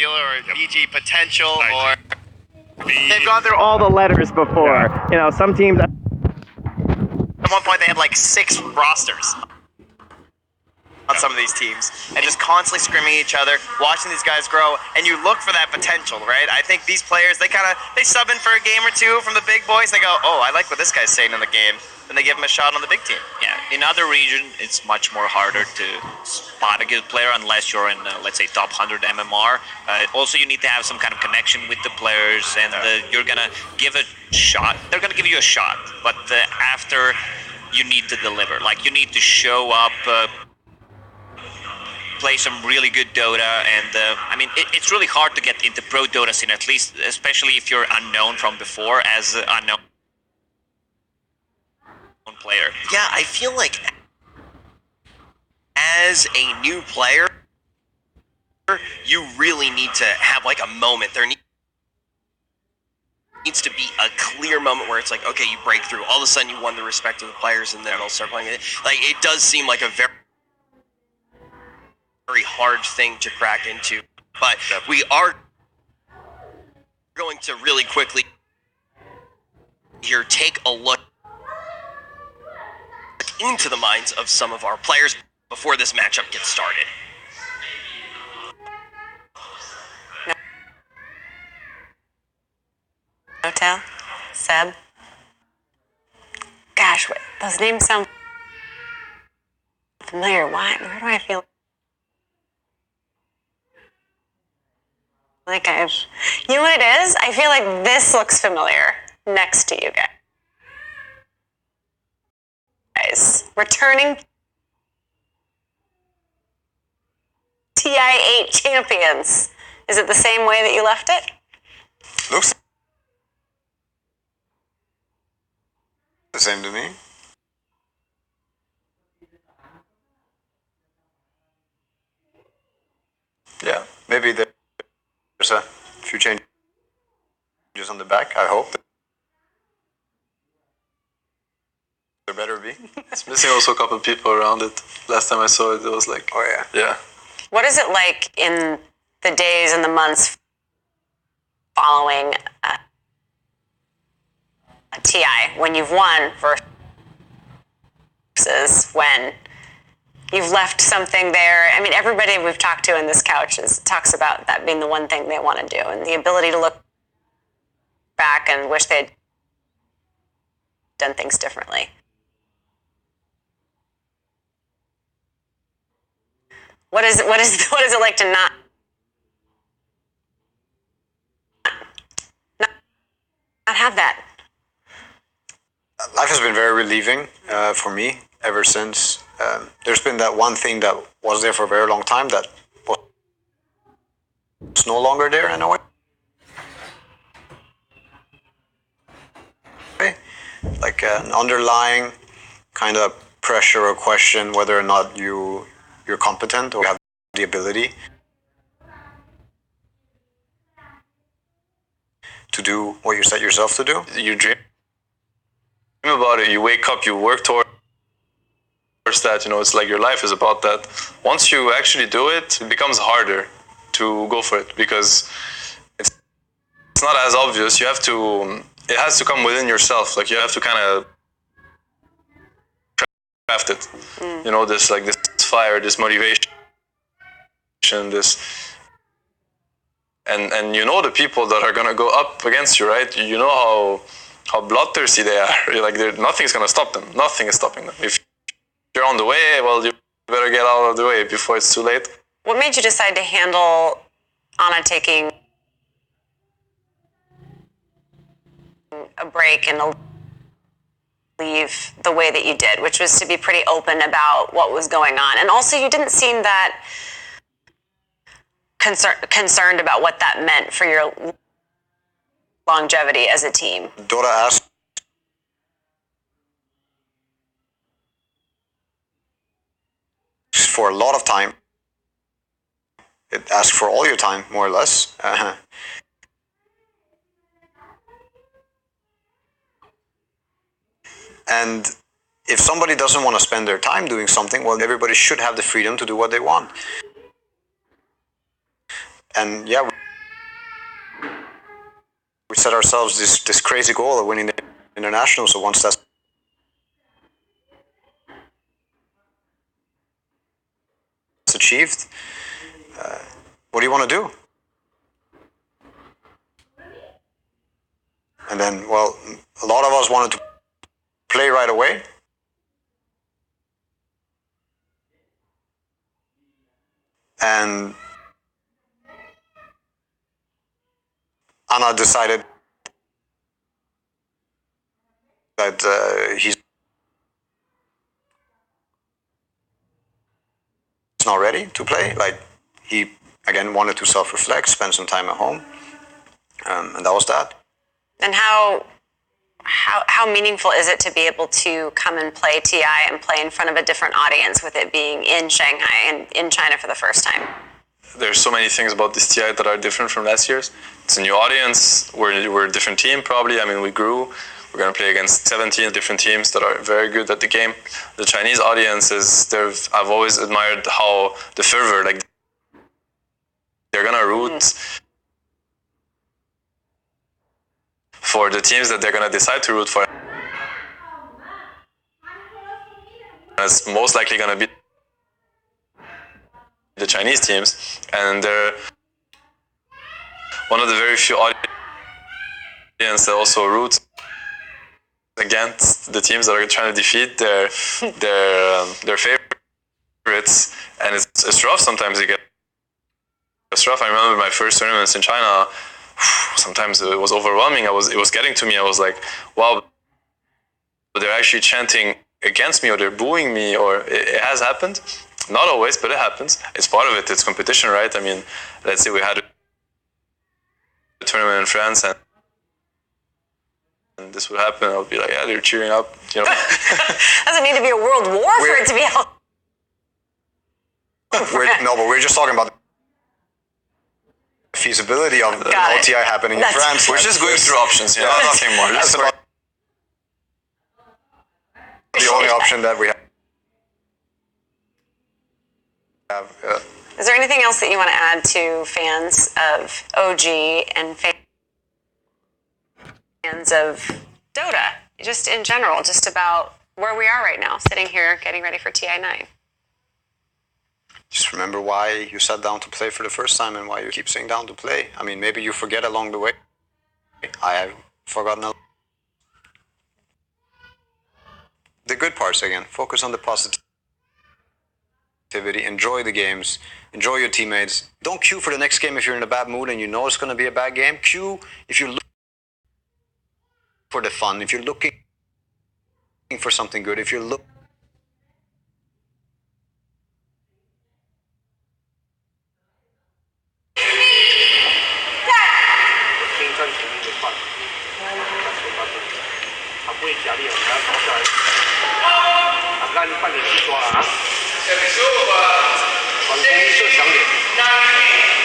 or e.g. potential, or they've gone through all the letters before. Yeah. You know, some teams. At one point they had like 6 rosters on some of these teams, and just constantly scrimming each other, watching these guys grow, and you look for that potential, right? I think these players, they sub in for a game or two from the big boys, and they go, oh, I like what this guy's saying in the game, and they give him a shot on the big team. Yeah, in other regions, it's much more harder to spot a good player unless you're in, let's say, top 100 MMR. Also, you need to have some kind of connection with the players, and you're going to give a shot. They're going to give you a shot, but after, you need to deliver. Like, you need to show up, play some really good Dota, and I mean, it's really hard to get into pro Dota scene, at least, especially if you're unknown from before as an unknown player. Yeah, I feel like as a new player, you really need to have like a moment. There needs to be a clear moment where it's like, okay, you break through. All of a sudden, you won the respect of the players, and then they'll start playing it. Like, it does seem like a very hard thing to crack into, but we are going to really quickly here take a look into the minds of some of our players before this matchup gets started. Hotel, Seb. Gosh, those names sound familiar. Why? Where do I feel like I've... You know what it is? I feel like this looks familiar next to you guys. Returning TI8 champions. Is it the same way that you left it? Looks the same to me. Yeah, maybe there's a few changes on the back, I hope. There better be. It's missing also a couple of people around it. Last time I saw it, it was like... Oh yeah. Yeah. What is it like in the days and the months following a TI when you've won versus when you've left something there? I mean, everybody we've talked to in this couch talks about that being the one thing they want to do, and the ability to look back and wish they'd done things differently. What is it like to not have that? Life has been very relieving for me ever since. There's been that one thing that was there for a very long time that was no longer there in a way. Like an underlying kind of pressure or question whether or not you're competent or have the ability to do what you set yourself to do. You dream about it, you wake up, you work towards that, you know, it's like your life is about that. Once you actually do it, it becomes harder to go for it because it's not as obvious. You have to, it has to come within yourself. Like you have to kind of craft it. You know, this fire, this motivation, this, and you know the people that are gonna go up against you, right? You know how bloodthirsty they are. Like nothing's gonna stop them. Nothing is stopping them. If you're on the way, well, you better get out of the way before it's too late. What made you decide to handle Anna taking a break and leave the way that you did, which was to be pretty open about what was going on? And also, you didn't seem that concerned about what that meant for your longevity as a team. Dota asked for a lot of time. It asks for all your time, more or less. And if somebody doesn't want to spend their time doing something, well, everybody should have the freedom to do what they want. And yeah, we set ourselves this crazy goal of winning the international. So once that's achieved, what do you want to do? And then, well, a lot of us wanted to play right away. And Anna decided that he's not ready to play. Like, he, again, wanted to self-reflect, spend some time at home. And that was that. And how meaningful is it to be able to come and play TI and play in front of a different audience with it being in Shanghai and in China for the first time? There's so many things about this TI that are different from last year's. It's a new audience. We're a different team, probably. I mean, we grew. We're going to play against 17 different teams that are very good at the game. The Chinese audience I've always admired how the fervor, like, they're going to root for the teams that they're going to decide to root for. And it's most likely going to be the Chinese teams, and they're one of the very few audience that also roots against the teams that are trying to defeat their favorites. And it's rough sometimes. It's rough. I remember my first tournaments in China. Sometimes it was overwhelming. It was getting to me. I was like, wow, they're actually chanting against me, or they're booing me, or it has happened. Not always, but it happens. It's part of it. It's competition, right? I mean, let's say we had a tournament in France and this would happen. I would be like, yeah, they're cheering up. You know. Doesn't need to be a world war for it to be held. No, but we're just talking about the feasibility of an OTI happening in France. We're just going through options, you know, nothing more. That's about the only option that we have. Is there anything else that you want to add to fans of OG and fans of Dota, just in general, just about where we are right now, sitting here getting ready for TI9? Just remember why you sat down to play for the first time and why you keep sitting down to play. I mean, maybe you forget along the way. I have forgotten the good parts again. Focus on the positivity. Enjoy the games. Enjoy your teammates. Don't queue for the next game if you're in a bad mood and you know it's going to be a bad game. Queue if you're looking for the fun. If you're looking for something good. If you're looking小米15吧，往东一射响点。